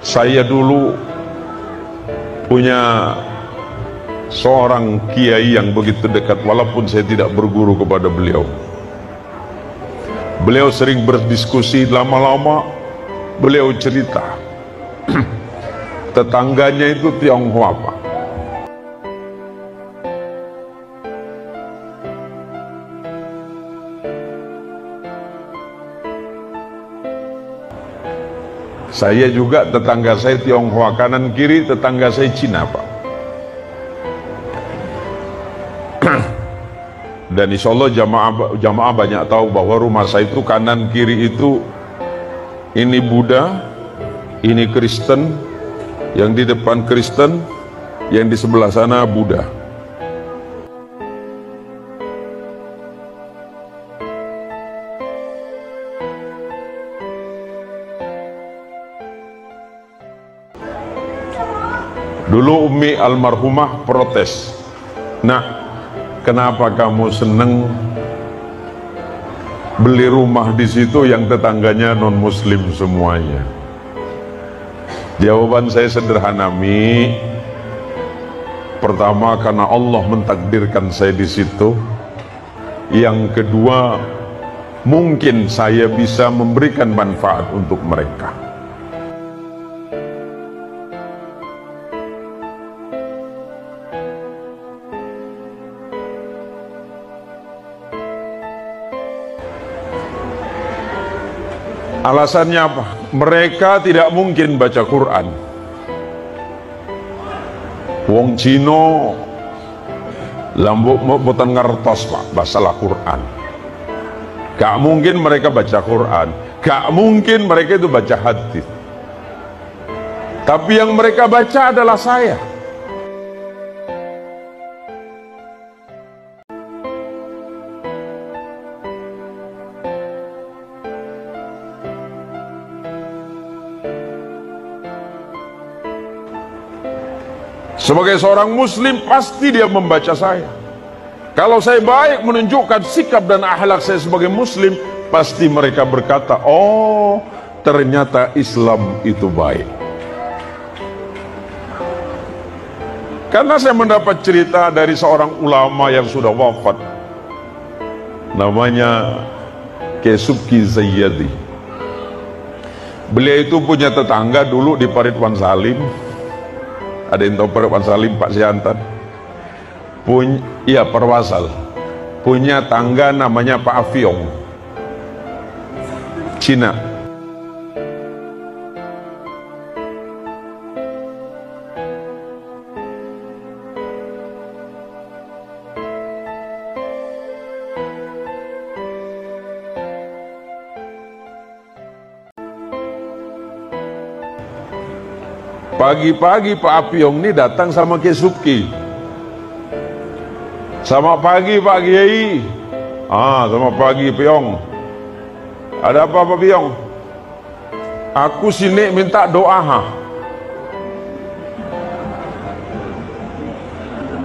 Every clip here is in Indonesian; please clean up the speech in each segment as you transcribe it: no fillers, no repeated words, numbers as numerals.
Saya dulu punya seorang kiai yang begitu dekat, walaupun saya tidak berguru kepada beliau. Beliau sering berdiskusi, lama-lama beliau cerita tetangganya itu Tionghoa, Pak. Saya juga, tetangga saya Tionghoa, kanan kiri tetangga saya Cina, Pak. Dan insya Allah jamaah banyak tahu bahwa rumah saya itu kanan kiri itu, ini Buddha, ini Kristen, yang di depan Kristen, yang di sebelah sana Buddha. Dulu Umi almarhumah protes, "Nah, kenapa kamu seneng beli rumah di situ yang tetangganya non muslim semuanya?" Jawaban saya sederhana, Mi. Pertama, karena Allah mentakdirkan saya di situ. Yang kedua, mungkin saya bisa memberikan manfaat untuk mereka. Alasannya apa? Mereka tidak mungkin baca Quran. Wong Cino lambuk boten ngertos, Pak, masalah Quran. Gak mungkin mereka baca Quran, gak mungkin mereka itu baca hadis. Tapi yang mereka baca adalah saya. Sebagai seorang muslim, pasti dia membaca saya. Kalau saya baik menunjukkan sikap dan akhlak saya sebagai muslim, pasti mereka berkata, "Oh, ternyata Islam itu baik." Karena saya mendapat cerita dari seorang ulama yang sudah wafat, namanya Kiai Subki Zayyadi. Beliau itu punya tetangga dulu di Paritwan Salim. Ada yang tahu Paritwan Salim, Pak Siantan? Iya, Perwasal. Punya tangga namanya Pak Afiong, Cina. Pagi-pagi Pak Apiong ini datang sama Kiai Subki. "Selamat pagi Pak Kiai." "Selamat pagi Piong. Ada apa Pak Piong?" "Aku sini minta doa."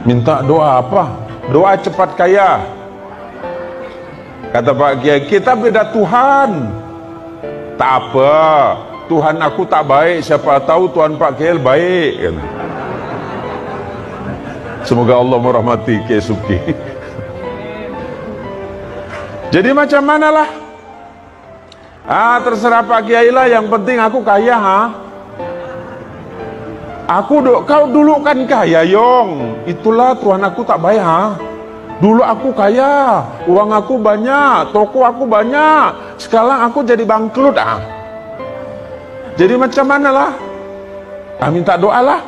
"Minta doa apa?" "Doa cepat kaya." Kata Pak Kiai, "Kita beda Tuhan." "Tak apa, Tuhan aku tak baik, siapa tahu Tuhan Pak Kiai baik." Semoga Allah merahmati Kiai Subki. Jadi macam manalah, terserah Pak Kiai lah, yang penting aku kaya. Kau dulu kan kaya, Yong. Itulah Tuhan aku tak baik. Dulu aku kaya, uang aku banyak, toko aku banyak, sekarang aku jadi bangkrut. Jadi macam mana lah? Minta doa lah.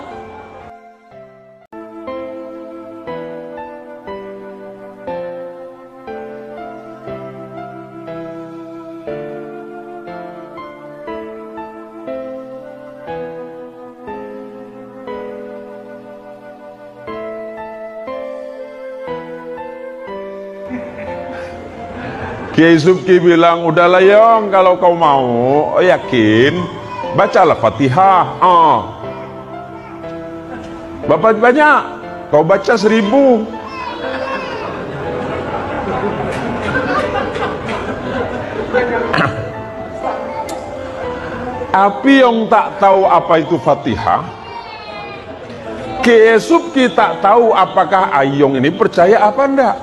Kiai Subki bilang, "Udahlah Yong, kalau kau mau, yakin, bacalah Fatihah. Bapak banyak, kau baca 1000. Api yang tak tahu apa itu Fatihah, keesuk kita tahu apakah ayong ini percaya apa enggak.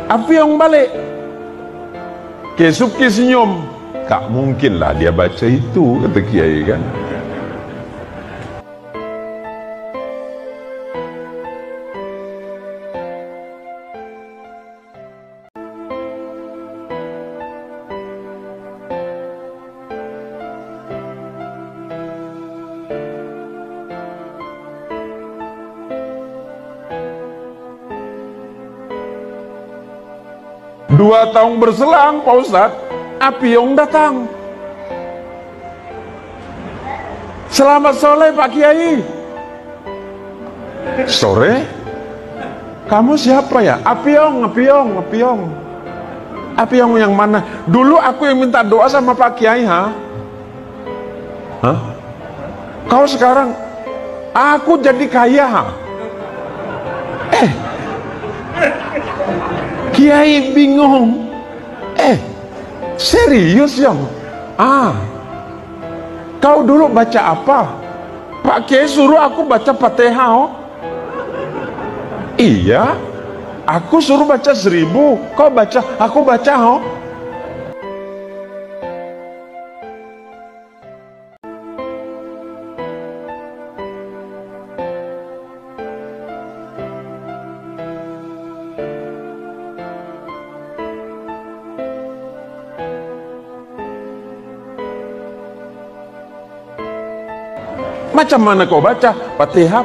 Api yang balik, keesuk senyum, tak mungkin lah dia baca itu, kata Kiai kan. Dua tahun berselang, Pak Ustadz, api yang datang. Selamat sore Pak Kiai. Sore? Kamu siapa ya? Apiong yang mana? Dulu aku yang minta doa sama Pak Kiai, ha? Hah? Kau sekarang, aku jadi kaya, ha? Kiai bingung. Serius yang? Kau dulu baca apa? Pak Kiai suruh aku baca Fatihah, oh? Iya, aku suruh baca 1000. Kau baca, aku baca, oh? Macam mana kau baca? Fatihah.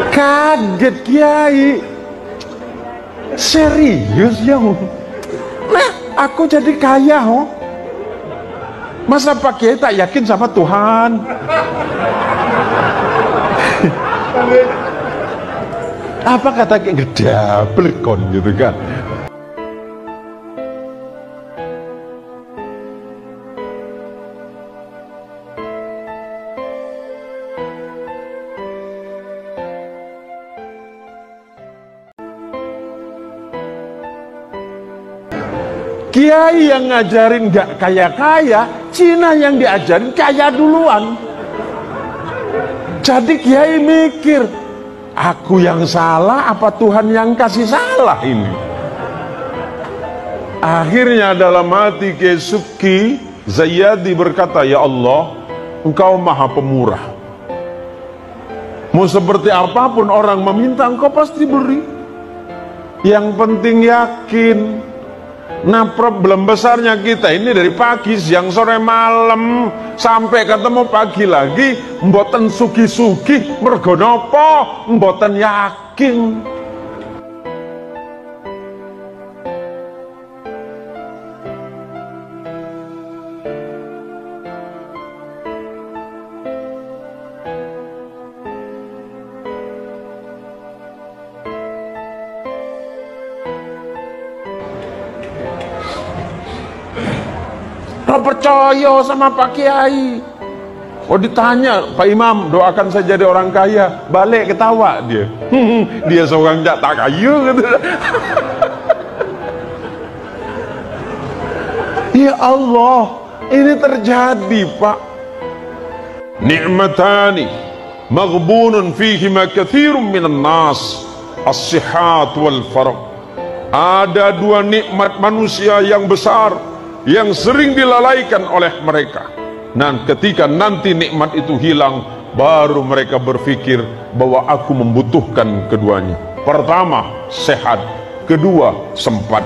Kaget Kiai. Serius ya? Nah, aku jadi kaya, oh. Masa Pak Kiai tak yakin sama Tuhan? Apa kata kayak gedabel kon gitu kan? Kiai yang ngajarin gak kaya-kaya, Cina yang diajarin kaya duluan. Jadi Kiai mikir, aku yang salah apa Tuhan yang kasih salah ini? Akhirnya dalam hati Kiai Subki Zayyadi berkata, ya Allah, Engkau maha pemurah. Mau seperti apapun orang meminta, Engkau pasti beri. Yang penting yakin. Nah, problem besarnya kita ini dari pagi, siang, sore, malam sampai ketemu pagi lagi, mboten sugi-sugi, mergo napa, mboten yakin. Percaya sama Pak Kiai. Oh, ditanya, Pak Imam, doakan saya jadi orang kaya. Balik ketawa dia. Dia seorang tak kaya gitu. Ya Allah, ini terjadi, Pak. Ni'matani maghbunun fihima katsirun minan nas, as-sihat wal farq. Ada dua nikmat manusia yang besar yang sering dilalaikan oleh mereka. Dan ketika nanti nikmat itu hilang, baru mereka berpikir bahwa aku membutuhkan keduanya. Pertama, sehat. Kedua, sempat.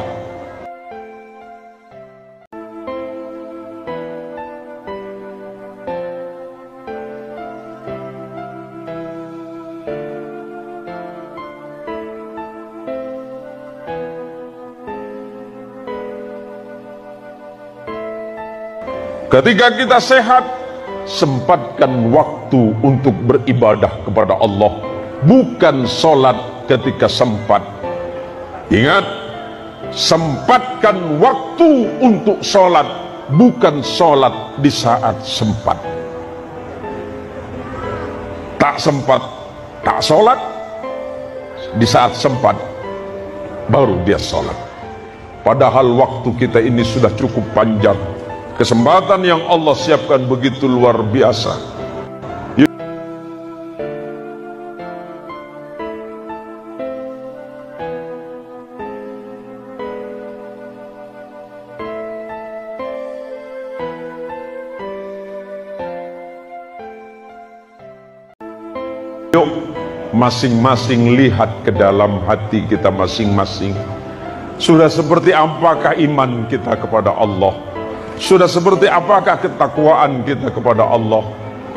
Ketika kita sehat, sempatkan waktu untuk beribadah kepada Allah, bukan sholat ketika sempat. Ingat, sempatkan waktu untuk sholat, bukan sholat di saat sempat. Tak sempat, tak sholat. Di saat sempat, baru dia sholat. Padahal waktu kita ini sudah cukup panjang. Kesempatan yang Allah siapkan begitu luar biasa. Yuk masing-masing lihat ke dalam hati kita masing-masing. Sudah seperti apakah iman kita kepada Allah? Sudah seperti apakah ketakwaan kita kepada Allah?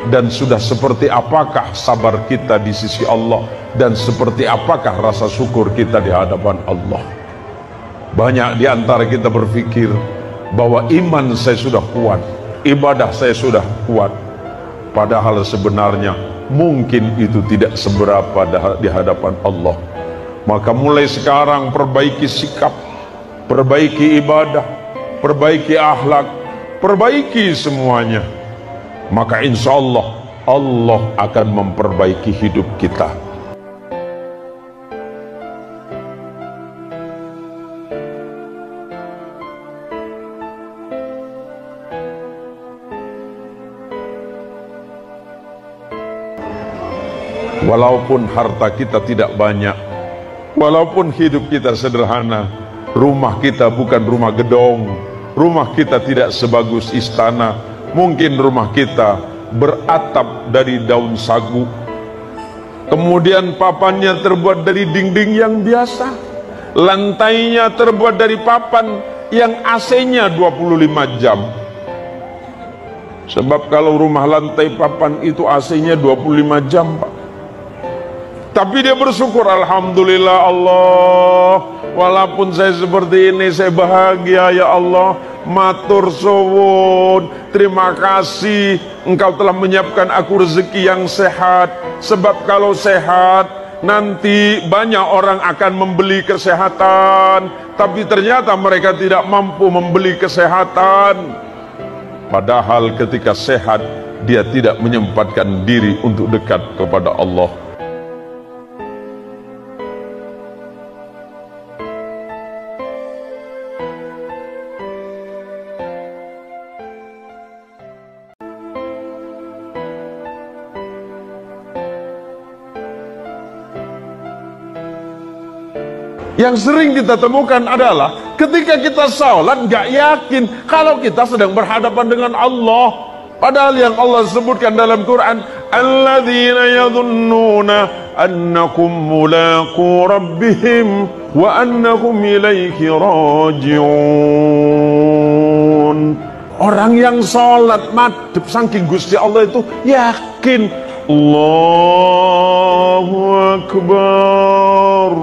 Dan sudah seperti apakah sabar kita di sisi Allah? Dan seperti apakah rasa syukur kita di hadapan Allah? Banyak di antara kita berpikir bahwa iman saya sudah kuat, ibadah saya sudah kuat. Padahal sebenarnya mungkin itu tidak seberapa di hadapan Allah. Maka mulai sekarang perbaiki sikap, perbaiki ibadah, perbaiki akhlak, perbaiki semuanya. Maka insya Allah, Allah akan memperbaiki hidup kita. Walaupun harta kita tidak banyak, walaupun hidup kita sederhana, rumah kita bukan rumah gedong, rumah kita tidak sebagus istana, mungkin rumah kita beratap dari daun sagu, kemudian papannya terbuat dari dinding yang biasa, lantainya terbuat dari papan yang AC-nya 25 jam. Sebab kalau rumah lantai papan itu AC-nya 25 jam, Pak. Tapi dia bersyukur, alhamdulillah Allah, walaupun saya seperti ini saya bahagia ya Allah. Matur suwun, terima kasih Engkau telah menyiapkan aku rezeki yang sehat. Sebab kalau sehat nanti banyak orang akan membeli kesehatan, tapi ternyata mereka tidak mampu membeli kesehatan. Padahal ketika sehat dia tidak menyempatkan diri untuk dekat kepada Allah. Yang sering kita temukan adalah ketika kita sholat gak yakin kalau kita sedang berhadapan dengan Allah. Padahal yang Allah sebutkan dalam Quran, alladzina yadhunnuna annakum mulaqu rabbihim wa annahum ilaihi raji'un. Orang yang sholat madhep saking Gusti Allah itu yakin, Allahu Akbar.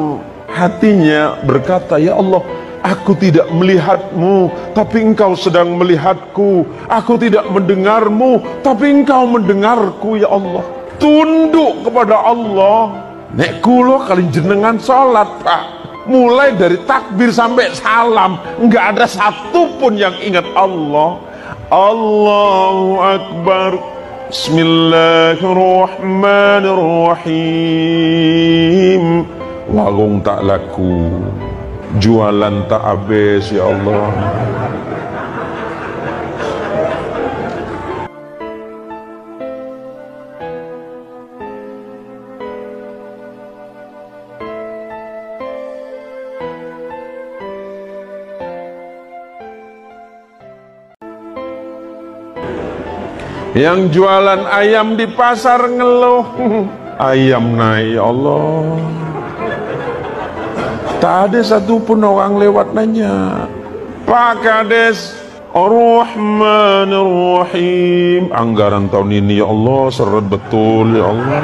Hatinya berkata, ya Allah, aku tidak melihatmu, tapi engkau sedang melihatku. Aku tidak mendengarmu, tapi engkau mendengarku, ya Allah. Tunduk kepada Allah. Nek kulo kali jenengan sholat, Pak, mulai dari takbir sampai salam, enggak ada satupun yang ingat Allah. Allahu Akbar. Bismillahirrahmanirrahim. Warung tak laku, jualan tak habis, ya Allah. Yang jualan ayam di pasar ngeluh, ayam naik, ya Allah. Tak ada satupun orang lewat nanya, Pak Kades, Ar-Rahmanir-Rahim. Anggaran tahun ini, ya Allah, seret betul, ya Allah.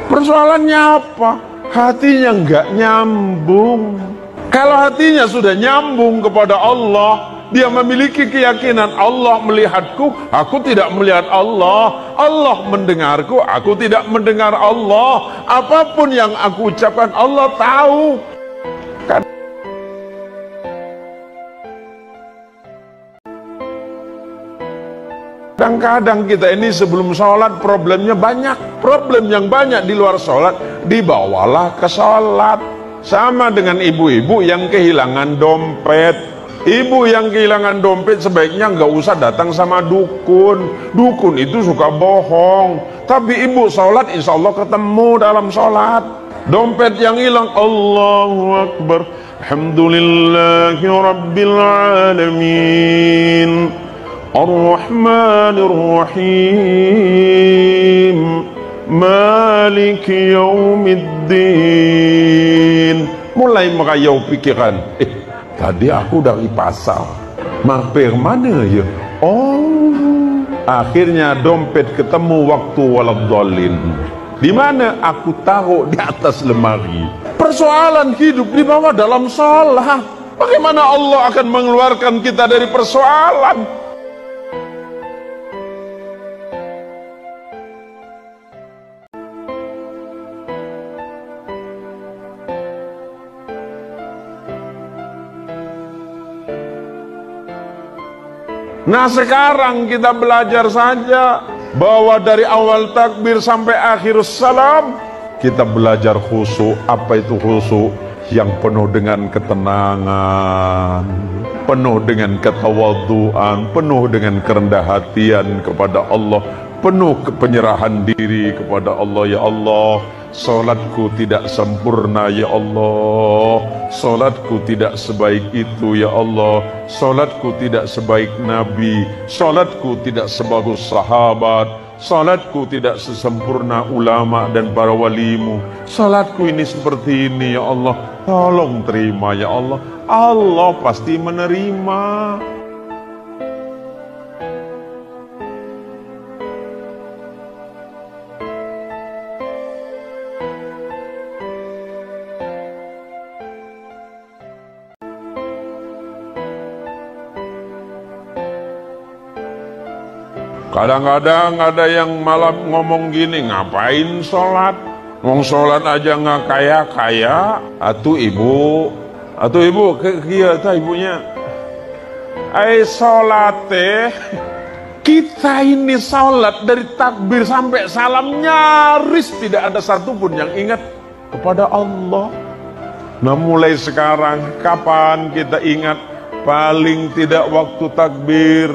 Persoalannya apa? hatinya nggak nyambung. Kalau hatinya sudah nyambung kepada Allah, dia memiliki keyakinan Allah melihatku, aku tidak melihat Allah. Allah mendengarku, aku tidak mendengar Allah. Apapun yang aku ucapkan, Allah tahu. Kadang-kadang kita ini sebelum sholat problemnya banyak. Problem yang banyak di luar sholat, dibawalah ke sholat. Sama dengan ibu-ibu yang kehilangan dompet. Ibu yang kehilangan dompet sebaiknya nggak usah datang sama dukun. Dukun itu suka bohong. Tapi ibu sholat, insya Allah ketemu dalam sholat. Dompet yang hilang, Allahu Akbar, alhamdulillahi rabbil alamin, Ar-Rahmanir Rahim, Maliki Yaumiddin. Mulai merayau pikiran, tadi aku dari pasar, mampir mana ya? Oh, akhirnya dompet ketemu waktu waladhdallin. Di mana? Aku taruh di atas lemari. Persoalan hidup dibawa dalam salat. Bagaimana Allah akan mengeluarkan kita dari persoalan? Nah, sekarang kita belajar saja bahwa dari awal takbir sampai akhir salam kita belajar khusyuk. Apa itu khusyuk? Yang penuh dengan ketenangan, penuh dengan ketawadhuan, penuh dengan kerendah hatian kepada Allah, penuh penyerahan diri kepada Allah. Ya Allah, salatku tidak sempurna ya Allah, salatku tidak sebaik itu ya Allah, salatku tidak sebaik Nabi, salatku tidak sebagus sahabat, salatku tidak sesempurna ulama dan para walimu, salatku ini seperti ini ya Allah, tolong terima ya Allah. Allah pasti menerima. Kadang-kadang ada yang malah ngomong gini, ngapain sholat? Ngomong sholat aja nggak kaya-kaya. Atuh ibu, kia ibunya. Sholat teh, kita ini sholat dari takbir sampai salam nyaris tidak ada satupun yang ingat kepada Allah. Nah, mulai sekarang kapan kita ingat? Paling tidak waktu takbir,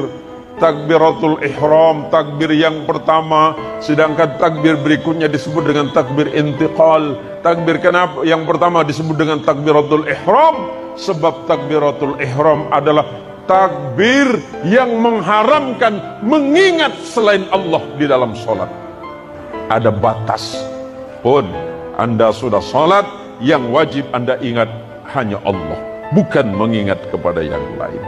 takbiratul ihram, takbir yang pertama, sedangkan takbir berikutnya disebut dengan takbir intiqal. Takbir kenapa yang pertama disebut dengan takbiratul ihram? Sebab takbiratul ihram adalah takbir yang mengharamkan mengingat selain Allah di dalam sholat. Ada batas. Pun Anda sudah sholat, yang wajib Anda ingat hanya Allah, bukan mengingat kepada yang lain.